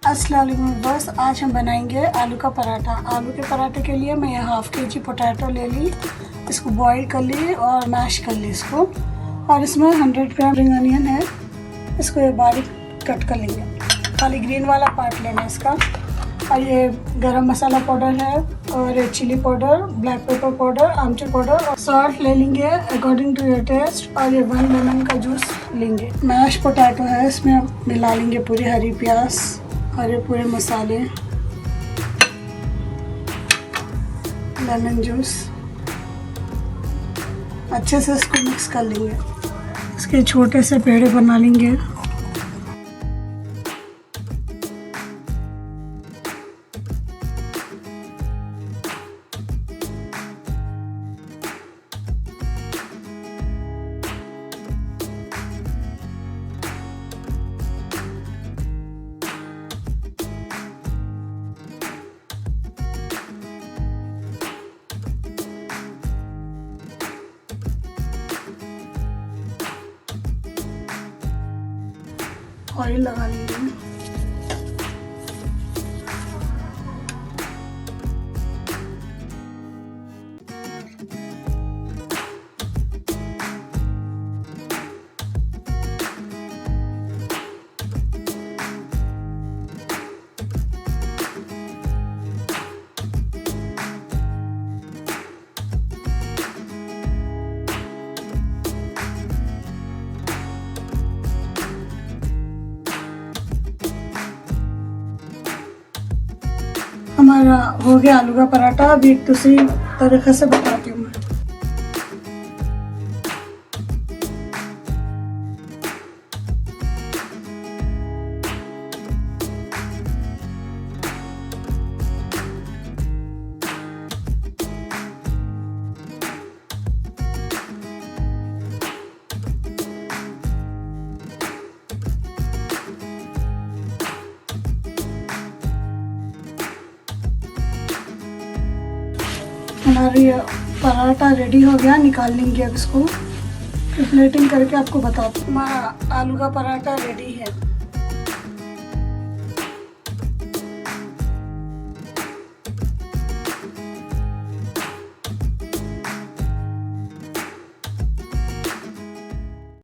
अस्सलाम वालेकुम बस, आज हम बनाएंगे आलू का पराठा। आलू के पराठे के लिए मैं यहाँ हाफ केजी पोटैटो ले ली, इसको बॉईल कर ली और मैश कर ली इसको। और इसमें 100 ग्राम रिंग अनियन है, इसको ये बारीक कट कर लेंगे। खाली ग्रीन वाला पार्ट लेना है इसका। और ये गरम मसाला पाउडर है और chilli powder, black pepper powder, amchur powder और सॉल्ट ले लेंगे अकॉर्डिंग टू योर टेस्ट। और ये 1 लेमन का जूस लेंगे। मैश पोटैटो है, इसमें मिला लेंगे पूरी हरी प्याज और ये पूरे मसाले, लेमन जूस। अच्छे से इसको मिक्स कर लेंगे। इसके छोटे से पेड़े बना लेंगे। ऑयल लगा लेंगे। हमारा हो गया आलू का पराठा। अभी एक दूसरी तरीके से बताती हूँ मैं। हमारी पराठा रेडी हो गया, निकाल लेंगे अब इसको। प्लेटिंग करके आपको बताती हूँ। हमारा आलू का पराठा रेडी है।